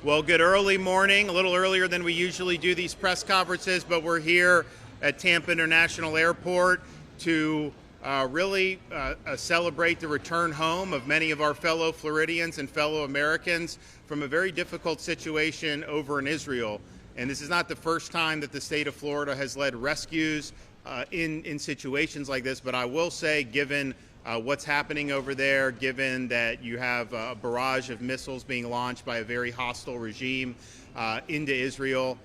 Well, good early morning, a little earlier than we usually do these press conferences, but we're here at Tampa International Airport to really celebrate the return home of many of our fellow Floridians and fellow Americans from a very difficult situation over in Israel. And this is not the first time that the state of Florida has led rescues in situations like this, but I will say, given what's happening over there, given that you have a barrage of missiles being launched by a very hostile regime into Israel,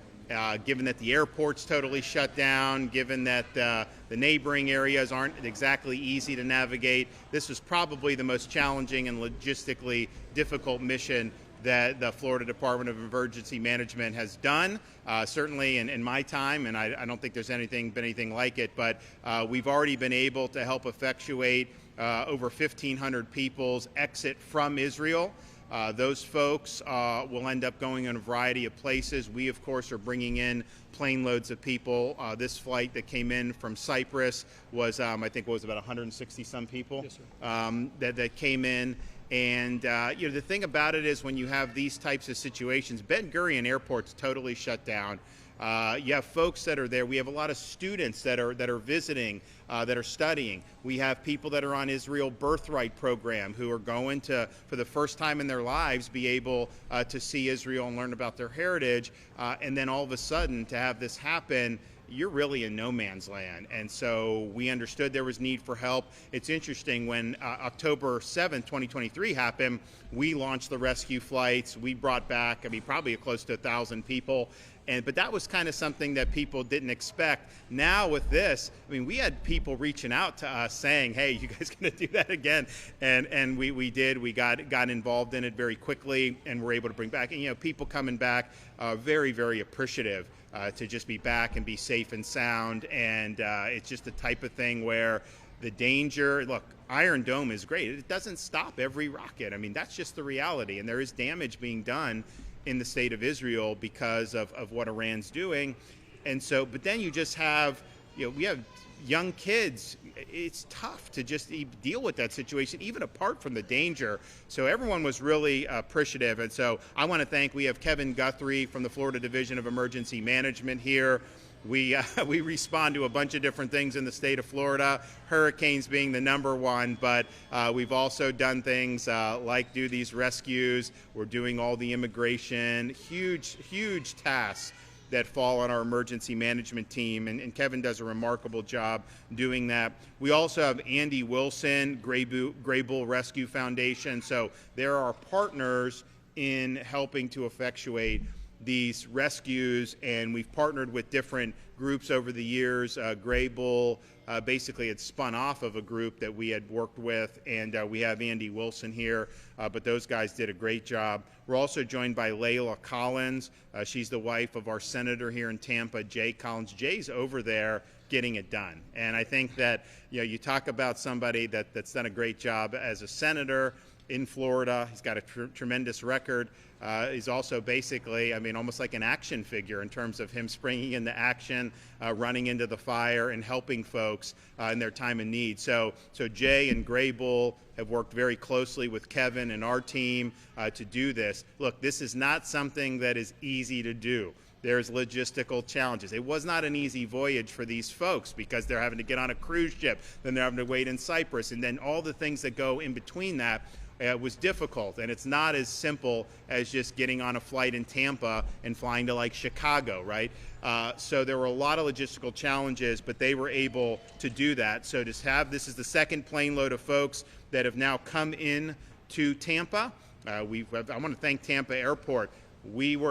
given that the airport's totally shut down, given that the neighboring areas aren't exactly easy to navigate, this was probably the most challenging and logistically difficult mission that the Florida Department of Emergency Management has done, certainly in my time, and I don't think there's been anything like it, but we've already been able to help effectuate over 1,500 people's exit from Israel. Those folks will end up going in a variety of places. We, of course, are bringing in plane loads of people. This flight that came in from Cyprus was, I think, was about 160 some people. Yes, sir. that came in. And the thing about it is when you have these types of situations, Ben Gurion Airport's totally shut down. You have folks that are there. We have a lot of students that are visiting, that are studying. We have people that are on Israel Birthright program who are going to, for the first time in their lives, be able to see Israel and learn about their heritage. And then all of a sudden to have this happen, you're really in no man's land. And so we understood there was need for help. It's interesting, when October 7th, 2023 happened, we launched the rescue flights. We brought back, probably close to 1,000 people. But that was kind of something that people didn't expect. Now with this, we had people reaching out to us saying, hey, you guys going to do that again? And we did. We got involved in it very quickly and were able to bring back, and people coming back very, very appreciative to just be back and be safe and sound. And it's just the type of thing where the danger, look, Iron Dome is great. It doesn't stop every rocket. that's just the reality. And there is damage being done in the state of Israel because of what Iran's doing. And so, but then you just have, we have young kids. It's tough to just deal with that situation, even apart from the danger. So everyone was really appreciative. And so I want to thank, we have Kevin Guthrie from the Florida Division of Emergency Management here. We respond to a bunch of different things in the state of Florida, hurricanes being the number one, but we've also done things like do these rescues. We're doing all the immigration, huge tasks that fall on our emergency management team, and Kevin does a remarkable job doing that. We also have Andy Wilson, Gray Bull Rescue Foundation, so there are partners in helping to effectuate these rescues, and we've partnered with different groups over the years. Gray Bull basically had spun off of a group that we had worked with, and we have Andy Wilson here, but those guys did a great job. We're also joined by Layla Collins. She's the wife of our senator here in Tampa, Jay Collins. Jay's over there getting it done, and I think that you talk about somebody that's done a great job as a senator in Florida. He's got a tremendous record. He's also basically, almost like an action figure in terms of him springing into action, running into the fire, and helping folks in their time of need. So Jay and Gray Bull have worked very closely with Kevin and our team to do this. Look, this is not something that is easy to do. There's logistical challenges. It was not an easy voyage for these folks because they're having to get on a cruise ship, then they're having to wait in Cyprus, and then all the things that go in between that. Was difficult, and it's not as simple as just getting on a flight in Tampa and flying to like Chicago, right? So there were a lot of logistical challenges, but they were able to do that. So this is the second plane load of folks that have now come in to Tampa. I want to thank Tampa Airport.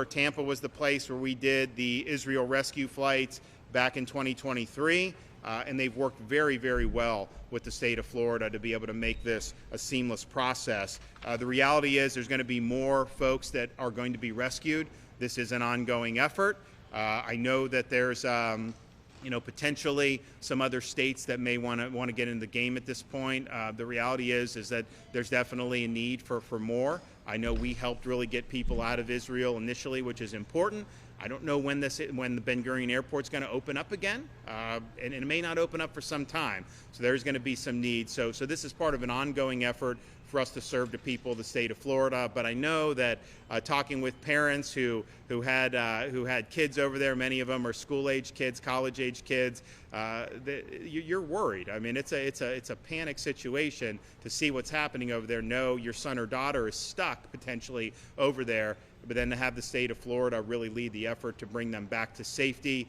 Tampa was the place where we did the Israel rescue flights back in 2023. And they've worked very, very well with the state of Florida to be able to make this a seamless process. The reality is there's going to be more folks that are going to be rescued. This is an ongoing effort. I know that there's potentially some other states that may want to get in the game at this point. The reality is that there's definitely a need for more. I know we helped really get people out of Israel initially, which is important. I don't know when the Ben Gurion Airport's going to open up again, and it may not open up for some time. So there's going to be some need. So this is part of an ongoing effort for us to serve the people of the state of Florida. But I know that talking with parents who had kids over there, many of them are school-age kids, college-age kids, you're worried. I mean, it's a panic situation to see what's happening over there. Know your son or daughter is stuck potentially over there, but then to have the state of Florida really lead the effort to bring them back to safety.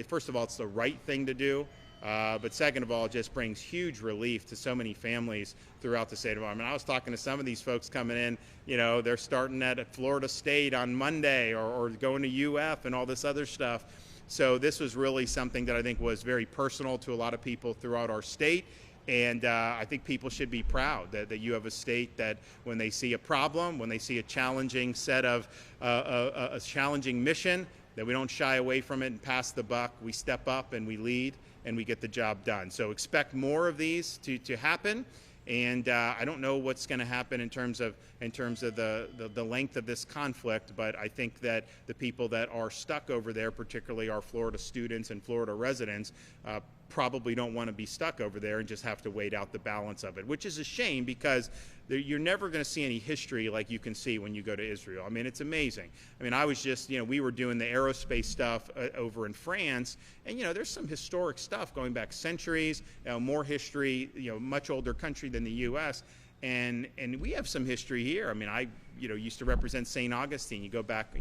First of all, it's the right thing to do. But second of all, it just brings huge relief to so many families throughout the state of Florida. I mean, I was talking to some of these folks coming in, they're starting at Florida State on Monday or going to UF and all this other stuff. So this was really something that I think was very personal to a lot of people throughout our state. And I think people should be proud that you have a state that when they see a problem, when they see a challenging set of a challenging mission, that we don't shy away from it and pass the buck. We step up and we lead and we get the job done. So expect more of these to happen. And I don't know what's going to happen in terms of the length of this conflict, but I think that the people that are stuck over there, particularly our Florida students and Florida residents, probably don't want to be stuck over there and just have to wait out the balance of it, which is a shame because you're never going to see any history like you can see when you go to Israel. I mean, it's amazing. I mean, I was just, we were doing the aerospace stuff over in France, and, there's some historic stuff going back centuries, more history, much older country than the U.S., and we have some history here. I mean, I, used to represent St. Augustine. You go back,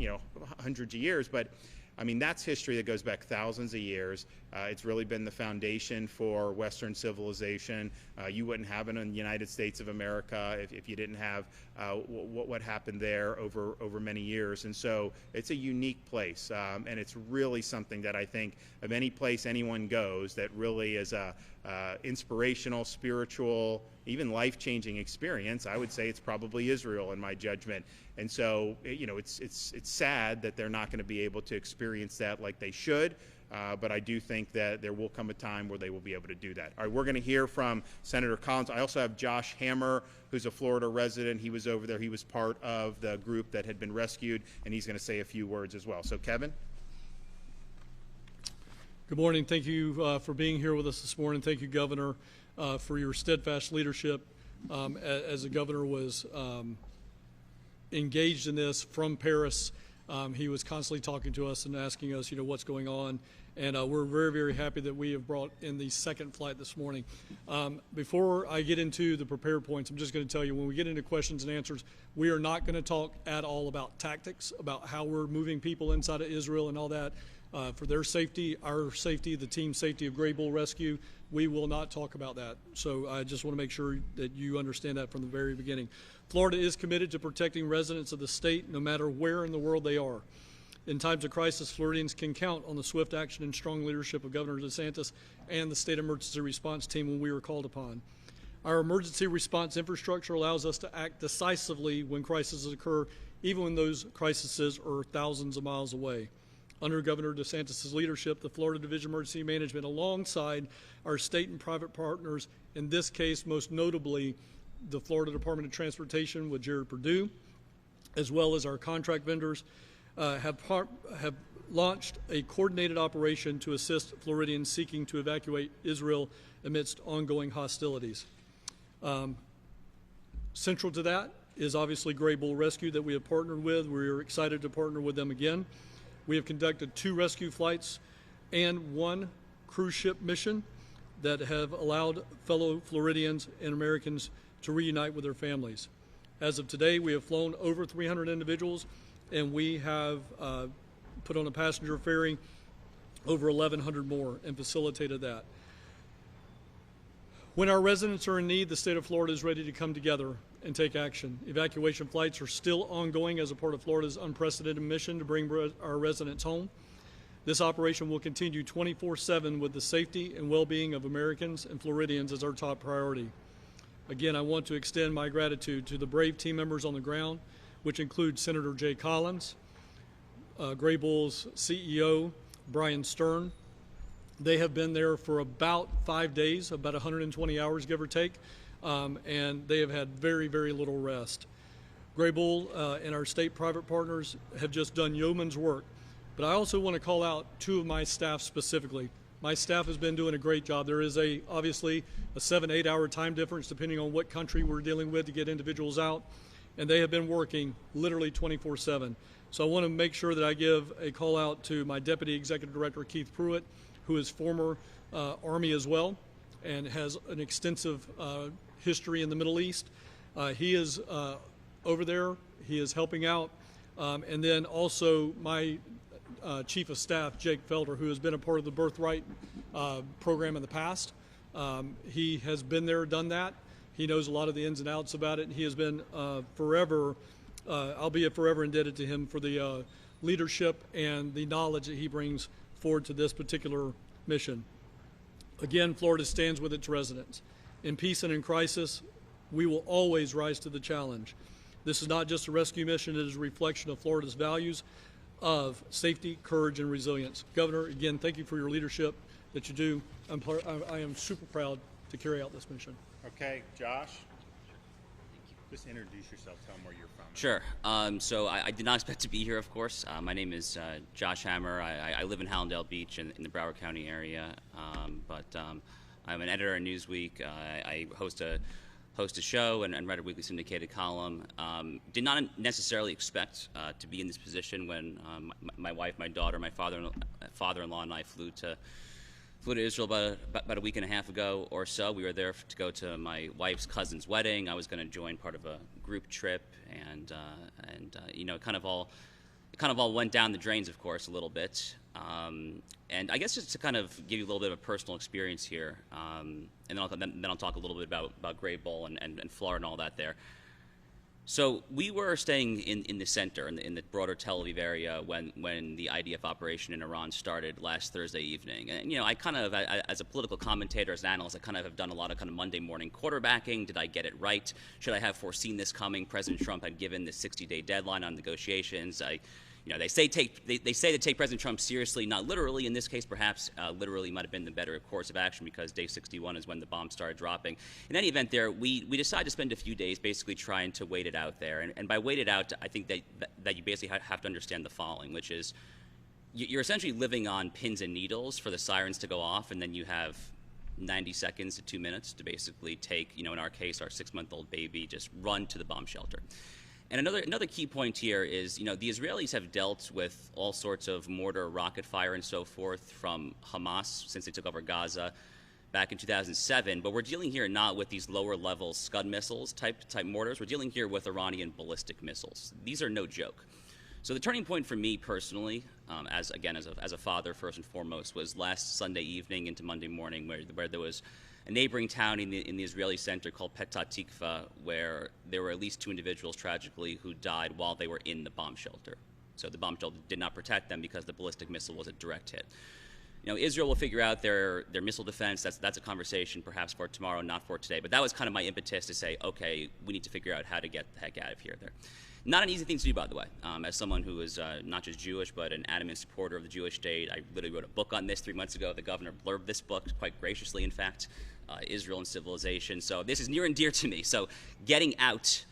hundreds of years, but I mean, that's history that goes back thousands of years. It's really been the foundation for Western civilization. You wouldn't have it in the United States of America if you didn't have what happened there over many years. And so it's a unique place, and it's really something that I think of any place anyone goes that really is a inspirational, spiritual, even life-changing experience. I would say it's probably Israel in my judgment. And so, it's sad that they're not going to be able to experience that like they should. But I do think that there will come a time where they will be able to do that. All right, we're going to hear from Senator Collins. I also have Josh Hammer, who's a Florida resident. He was over there. He was part of the group that had been rescued, and he's going to say a few words as well. So, Kevin? Good morning. Thank you for being here with us this morning. Thank you, Governor, for your steadfast leadership. As the governor was engaged in this from Paris, he was constantly talking to us and asking us, what's going on. And we're very, very happy that we have brought in the second flight this morning. Before I get into the prepared points, I'm just going to tell you, when we get into questions and answers, we are not going to talk at all about tactics, about how we're moving people inside of Israel and all that. For their safety, our safety, the team safety of Gray Bull Rescue, we will not talk about that. So I just want to make sure that you understand that from the very beginning. Florida is committed to protecting residents of the state no matter where in the world they are. In times of crisis, Floridians can count on the swift action and strong leadership of Governor DeSantis and the state emergency response team when we are called upon. Our emergency response infrastructure allows us to act decisively when crises occur, even when those crises are thousands of miles away. Under Governor DeSantis' leadership, the Florida Division of Emergency Management, alongside our state and private partners, in this case most notably the Florida Department of Transportation with Jared Perdue, as well as our contract vendors, have launched a coordinated operation to assist Floridians seeking to evacuate Israel amidst ongoing hostilities. Central to that is obviously Gray Bull Rescue that we have partnered with. We are excited to partner with them again. We have conducted 2 rescue flights and 1 cruise ship mission that have allowed fellow Floridians and Americans to reunite with their families. As of today, we have flown over 300 individuals, and we have put on a passenger ferry over 1,100 more and facilitated that. When our residents are in need, the state of Florida is ready to come together and take action. Evacuation flights are still ongoing as a part of Florida's unprecedented mission to bring our residents home. This operation will continue 24/7 with the safety and well-being of Americans and Floridians as our top priority. Again, I want to extend my gratitude to the brave team members on the ground, which include Senator Jay Collins, Gray Bull's CEO, Brian Stern. They have been there for about 5 days, about 120 hours, give or take, and they have had very, very little rest. Gray Bull and our state private partners have just done yeoman's work, But I also want to call out two of my staff specifically. My staff has been doing a great job. There is obviously a 7-8 hour time difference depending on what country we're dealing with to get individuals out. And they have been working literally 24/7. So I want to make sure that I give a call out to my Deputy Executive Director, Keith Pruitt, who is former Army as well and has an extensive history in the Middle East. He is over there. He is helping out. And then also my Chief of Staff, Jake Felder, who has been a part of the Birthright program in the past. He has been there, done that. He knows a lot of the ins and outs about it, and he has been forever, I'll be forever indebted to him for the leadership and the knowledge that he brings forward to this particular mission. Again, Florida stands with its residents. In peace and in crisis, we will always rise to the challenge. This is not just a rescue mission, it is a reflection of Florida's values of safety, courage, and resilience. Governor, again, thank you for your leadership that you do. I am super proud to carry out this mission. Okay, Josh, just introduce yourself, tell them where you're from. Sure. So I did not expect to be here, of course. My name is Josh Hammer. I live in Hallandale Beach in the Broward County area, but I'm an editor at Newsweek. I host a show and write a weekly syndicated column. Did not necessarily expect to be in this position when my wife, my daughter, my father-in-law, and I flew to Israel about a week and a half ago or so. We were there to go to my wife's cousin's wedding. I was going to join part of a group trip, and you know, it kind of all went down the drains, of course, a little bit. And I guess just to kind of give you a little bit of a personal experience here, and then I'll talk a little bit about Grave Bowl and Florida and all that there. So we were staying in the center, in the broader Tel Aviv area when the IDF operation in Iran started last Thursday evening. And, you know, I kind of, as a political commentator, as an analyst, I kind of have done a lot of kind of Monday morning quarterbacking. Did I get it right? Should I have foreseen this coming? President Trump had given the 60-day deadline on negotiations. You know, they say to take President Trump seriously, not literally. In this case, perhaps literally might have been the better course of action because day 61 is when the bombs started dropping. In any event, there we decided to spend a few days basically trying to wait it out there. And by wait it out, I think that you basically have to understand the following, which is you're essentially living on pins and needles for the sirens to go off, and then you have 90 seconds to 2 minutes to basically take, you know, in our case, our 6-month-old baby, just run to the bomb shelter. And another key point here is, you know, the Israelis have dealt with all sorts of mortar, rocket fire, and so forth from Hamas since they took over Gaza back in 2007. But we're dealing here not with these lower-level Scud missiles type mortars. We're dealing here with Iranian ballistic missiles. These are no joke. So the turning point for me personally, as a father first and foremost, was last Sunday evening into Monday morning, where there was a neighboring town in the Israeli center called Petah Tikva, where there were at least 2 individuals tragically who died while they were in the bomb shelter. So the bomb shelter did not protect them because the ballistic missile was a direct hit. You know, Israel will figure out their missile defense. That's a conversation perhaps for tomorrow, not for today. But that was kind of my impetus to say, okay, we need to figure out how to get the heck out of here. Not an easy thing to do, by the way. As someone who is not just Jewish, but an adamant supporter of the Jewish state, I literally wrote a book on this 3 months ago. The governor blurbed this book quite graciously, in fact, Israel and Civilization. So this is near and dear to me. So getting out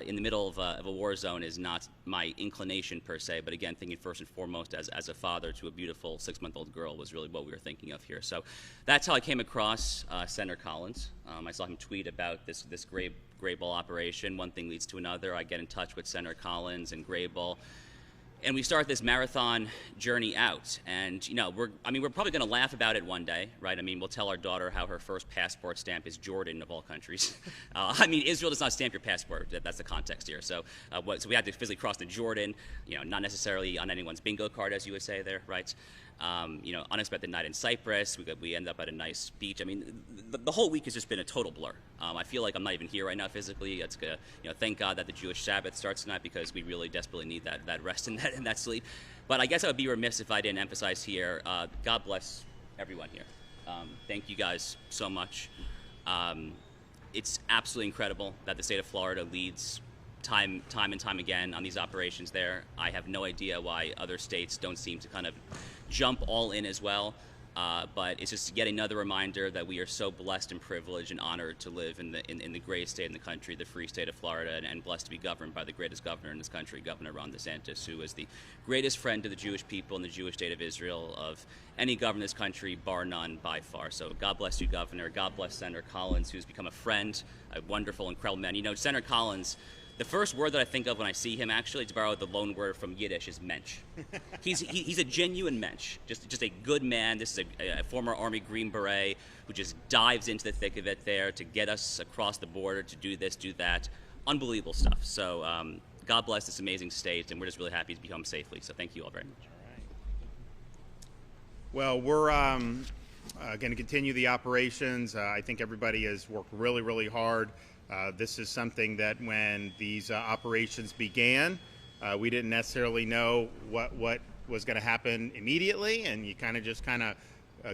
in the middle of a war zone is not my inclination per se, but again, thinking first and foremost as a father to a beautiful 6-month-old girl was really what we were thinking of here. So that's how I came across Senator Collins. I saw him tweet about this Grave Bowl operation. One thing leads to another. I get in touch with Senator Collins and Grave Bowl, and we start this marathon journey out. And, you know, we're probably going to laugh about it one day, right? I mean, we'll tell our daughter how her first passport stamp is Jordan, of all countries. Israel does not stamp your passport. That's the context here. So we had to physically cross the Jordan, you know, not necessarily on anyone's bingo card, as you would say there, right? You know, unexpected night in Cyprus. We end up at a nice beach. I mean, the whole week has just been a total blur. I feel like I'm not even here right now physically. It's you know, thank God that the Jewish Sabbath starts tonight because we really desperately need that rest and that sleep. But I guess I would be remiss if I didn't emphasize here. God bless everyone here. Thank you guys so much. It's absolutely incredible that the state of Florida leads time and time again on these operations there. I have no idea why other states don't seem to kind of jump all in as well. But it's just yet another reminder that we are so blessed and privileged and honored to live in the greatest state in the country, the free state of Florida, and blessed to be governed by the greatest governor in this country, Governor Ron DeSantis, who is the greatest friend to the Jewish people and the Jewish state of Israel of any governor in this country, bar none, by far. So God bless you, Governor. God bless Senator Collins, who's become a friend, a wonderful, incredible man. You know, Senator Collins, the first word that I think of when I see him, actually, to borrow the loan word from Yiddish, is mensch. He's a genuine mensch, just a good man. This is a former Army Green Beret who just dives into the thick of it there to get us across the border, to do this, do that. Unbelievable stuff. So God bless this amazing state, and we're just really happy to be home safely. So thank you all very much. Well, we're going to continue the operations. I think everybody has worked really, really hard. This is something that when these operations began, we didn't necessarily know what was going to happen immediately, and you kind of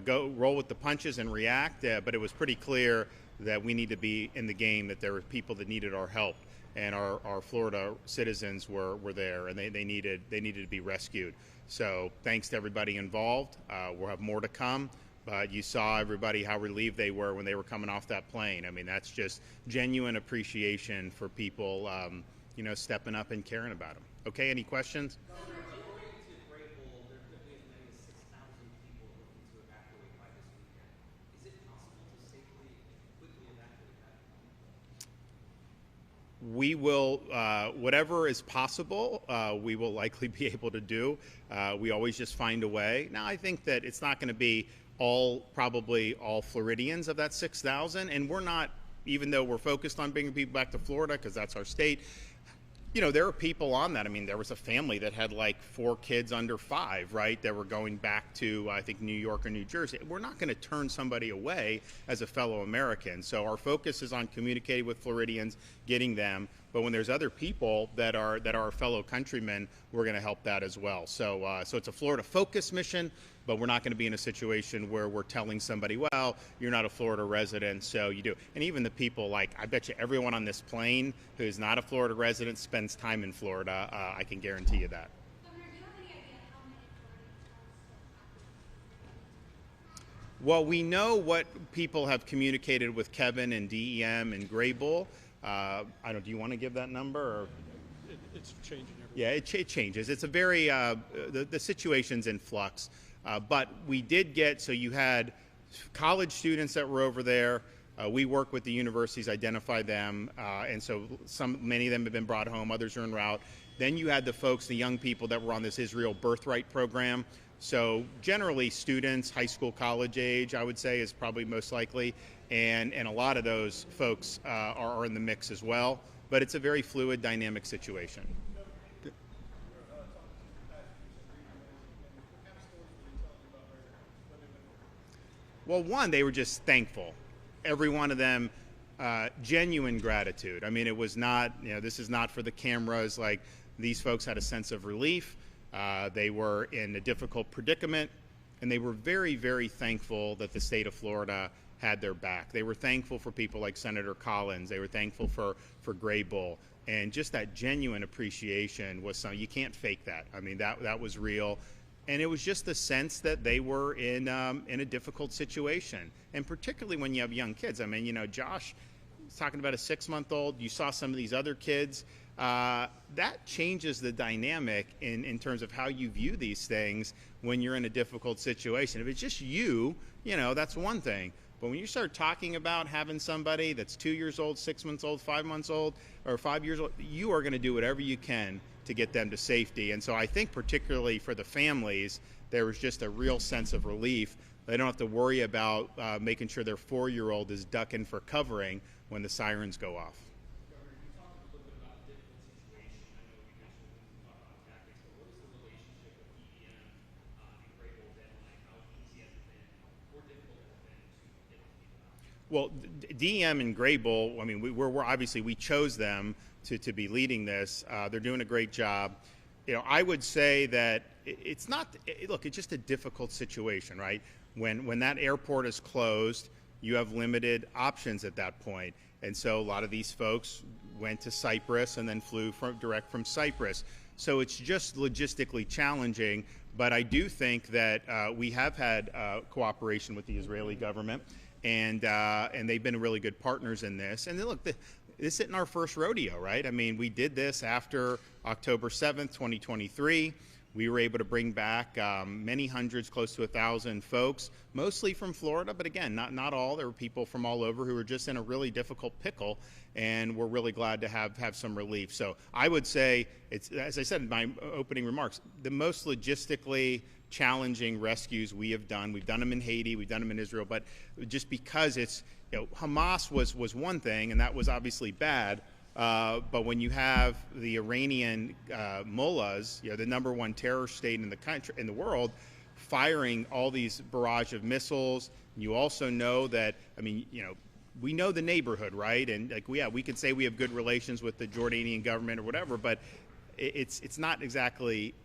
go roll with the punches and react. But it was pretty clear that we need to be in the game, that there were people that needed our help, and our Florida citizens were there, and they needed to be rescued. So thanks to everybody involved. We'll have more to come. But you saw everybody how relieved they were when they were coming off that plane. I mean, that's just genuine appreciation for people, you know, stepping up and caring about them. Okay, any questions? According to Grable, there could be as many as 6,000 people looking to evacuate by this weekend. Is it possible to safely and quickly evacuate that? We will, whatever is possible, we will likely be able to do. We always just find a way. Now, I think that it's not going to be probably all Floridians of that 6,000, and we're not, even though we're focused on bringing people back to Florida because that's our state, you know, there are people on that. I mean, there was a family that had like 4 kids under 5, right, that were going back to, I think, New York or New Jersey. We're not going to turn somebody away as a fellow American. So our focus is on communicating with Floridians, getting them. But when there's other people that are our fellow countrymen, we're going to help that as well. So it's a Florida focus mission, but we're not going to be in a situation where we're telling somebody, well, you're not a Florida resident, so you do. And even the people, like, I bet you everyone on this plane who's not a Florida resident spends time in Florida. I can guarantee you that. Governor, do you have any idea how many Floridians are still? Well, we know what people have communicated with Kevin and DEM and Grable. Do you want to give that number? Or? It's changing every Yeah, it changes. It's a very, the situation's in flux. But we did get, so you had college students that were over there. We work with the universities, identify them, and so many of them have been brought home, others are en route. Then you had the folks, the young people that were on this Israel Birthright program. So generally students, high school, college age, I would say, is probably most likely. And a lot of those folks are in the mix as well. But it's a very fluid, dynamic situation. Well, one, they were just thankful. Every one of them, genuine gratitude. I mean, it was not, you know, this is not for the cameras. Like, these folks had a sense of relief. They were in a difficult predicament, and they were very, very thankful that the state of Florida had their back. They were thankful for people like Senator Collins. They were thankful for Grable. And just that genuine appreciation was something, you can't fake that. I mean, that was real. And it was just the sense that they were in a difficult situation. And particularly when you have young kids. I mean, you know, Josh was talking about a 6-month-old. You saw some of these other kids. That changes the dynamic in terms of how you view these things when you're in a difficult situation. If it's just you know, that's one thing. But when you start talking about having somebody that's 2 years old, 6 months old, 5 months old, or 5 years old, you are going to do whatever you can to get them to safety. And so I think particularly for the families, there was just a real sense of relief. They don't have to worry about making sure their 4-year-old is ducking for covering when the sirens go off. Governor, you talked a little bit about a difficult situation. I know we mentioned when we talked about tactics, but what is the relationship with DEM and Grable deadline? How easy has it been, or difficult has it been to get these people out? Well, DEM and Grable, I mean, we're obviously, we chose them to be leading this. They're doing a great job. You know, I would say that it's not, look, it's just a difficult situation, right? When that airport is closed, you have limited options at that point. And so a lot of these folks went to Cyprus and then flew direct from Cyprus. So it's just logistically challenging. But I do think that we have had cooperation with the Israeli government, and they've been really good partners in this. And then look, this isn't our first rodeo, right? I mean, we did this after October 7th, 2023. We were able to bring back many hundreds, close to 1,000 folks, mostly from Florida, but again, not all. There were people from all over who were just in a really difficult pickle, and we're really glad to have some relief. So I would say, it's, as I said in my opening remarks, the most logistically challenging rescues we have done. We've done them in Haiti, we've done them in Israel, but just because it's, Hamas was one thing, and that was obviously bad. But when you have the Iranian mullahs, the number one terror state in the country, in the world, firing all these barrage of missiles, you also know that, I mean, we know the neighborhood, right? And like, we could say we have good relations with the Jordanian government or whatever, but it's not exactly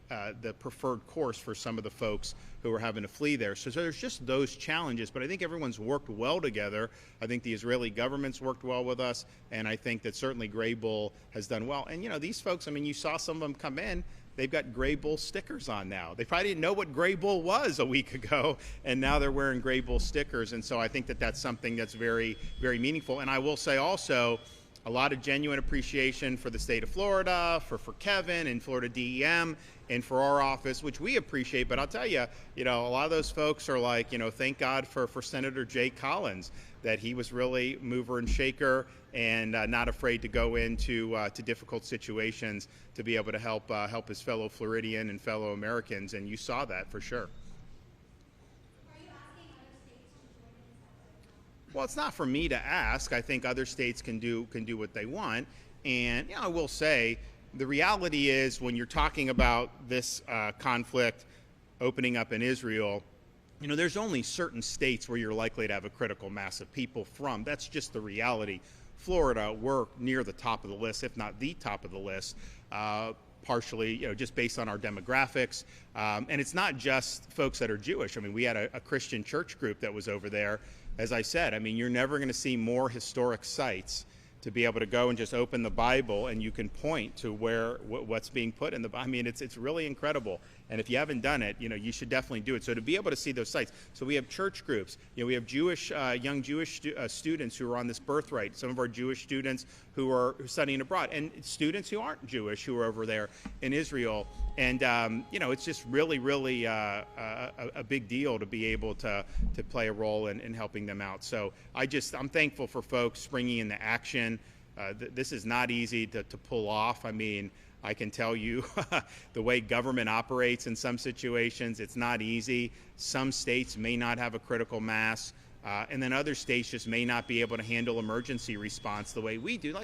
the preferred course for some of the folks who are having to flee there. So there's just those challenges, but I think everyone's worked well together. I think the Israeli government's worked well with us, and I think that certainly Gray Bull has done well. And these folks, I mean, you saw some of them come in, they've got Gray Bull stickers on now. They probably didn't know what Gray Bull was a week ago, and now they're wearing Gray Bull stickers. And so I think that that's something that's very, very meaningful. And I will say also, a lot of genuine appreciation for the state of Florida, for Kevin and Florida DEM, and for our office, which we appreciate. But I'll tell you, a lot of those folks are like, thank God for Senator Jay Collins, that he was really mover and shaker and not afraid to go into to difficult situations to be able to help his fellow Floridian and fellow Americans. And you saw that for sure. Well, it's not for me to ask. I think other states can do what they want. And I will say, the reality is when you're talking about this conflict opening up in Israel, there's only certain states where you're likely to have a critical mass of people from. That's just the reality. Florida, we're near the top of the list, if not the top of the list, partially, just based on our demographics. And it's not just folks that are Jewish. I mean, we had a Christian church group that was over there. As I said, I mean, you're never going to see more historic sites to be able to go and just open the Bible and you can point to what's being put in the Bible. I mean, it's really incredible. And if you haven't done it, you should definitely do it. So to be able to see those sites. So we have church groups. We have young Jewish students who are on this birthright. Some of our Jewish students who are studying abroad, and students who aren't Jewish who are over there in Israel. And it's just really, really a big deal to be able to play a role in helping them out. So I'm thankful for folks springing into action. This is not easy to pull off. I mean, I can tell you the way government operates in some situations, it's not easy. Some states may not have a critical mass, and then other states just may not be able to handle emergency response the way we do.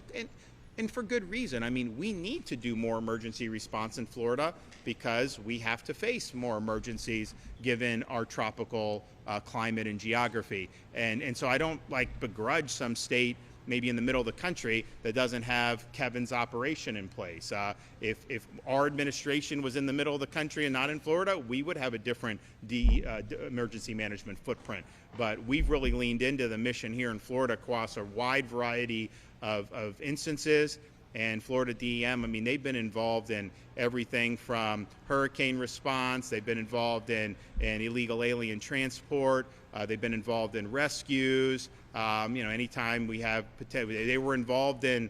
And for good reason. I mean, we need to do more emergency response in Florida because we have to face more emergencies given our tropical climate and geography. And so I don't begrudge some state maybe in the middle of the country that doesn't have Kevin's operation in place. If our administration was in the middle of the country and not in Florida, we would have a different emergency management footprint. But we've really leaned into the mission here in Florida across a wide variety of instances. And Florida DEM, I mean, they've been involved in everything from hurricane response, they've been involved in illegal alien transport, they've been involved in rescues. Anytime we have, they were involved in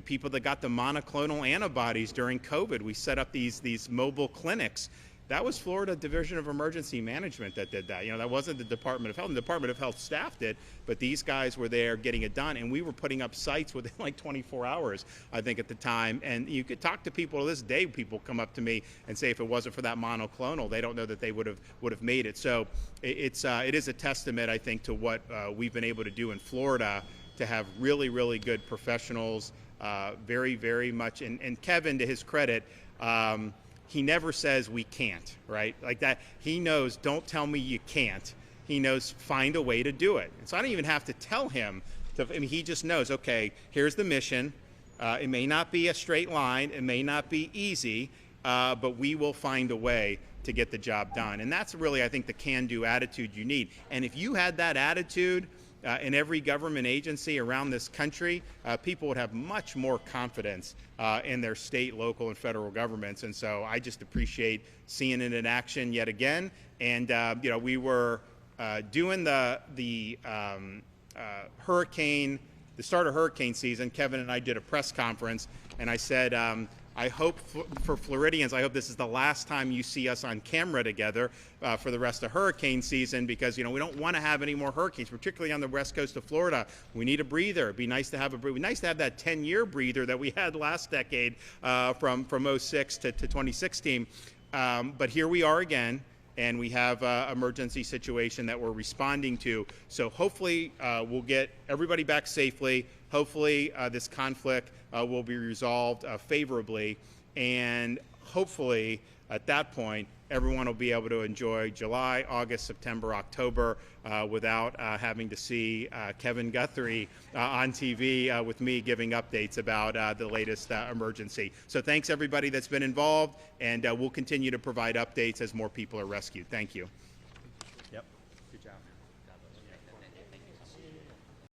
people that got the monoclonal antibodies during COVID. We set up these mobile clinics. That was Florida Division of Emergency Management that did that. That wasn't the Department of Health. The Department of Health staff did, but these guys were there getting it done, and we were putting up sites within 24 hours, I think, at the time. And you could talk to people to this day. People come up to me and say if it wasn't for that monoclonal, they don't know that they would have made it. So it is a testament, I think, to what we've been able to do in Florida to have really, really good professionals, very, very much. And Kevin, to his credit, he never says we can't, right? Like that. He knows, don't tell me you can't. He knows, find a way to do it. And so I don't even have to tell him. He just knows, okay, here's the mission. It may not be a straight line. It may not be easy, but we will find a way to get the job done. And that's really, I think, the can-do attitude you need. And if you had that attitude, in every government agency around this country, people would have much more confidence in their state, local, and federal governments. And so I just appreciate seeing it in action yet again. And we were doing the start of hurricane season. Kevin and I did a press conference, and I said, I hope for Floridians, I hope this is the last time you see us on camera together for the rest of hurricane season, because we don't want to have any more hurricanes, particularly on the west coast of Florida. We need a breather. It'd be nice to have that 10-year breather that we had last decade from 06 to 2016. But here we are again, and we have an emergency situation that we're responding to. So hopefully we'll get everybody back safely. Hopefully this conflict will be resolved favorably, and hopefully at that point everyone will be able to enjoy July, August, September, October without having to see Kevin Guthrie on TV with me giving updates about the latest emergency. So thanks everybody that's been involved, and we'll continue to provide updates as more people are rescued. Thank you.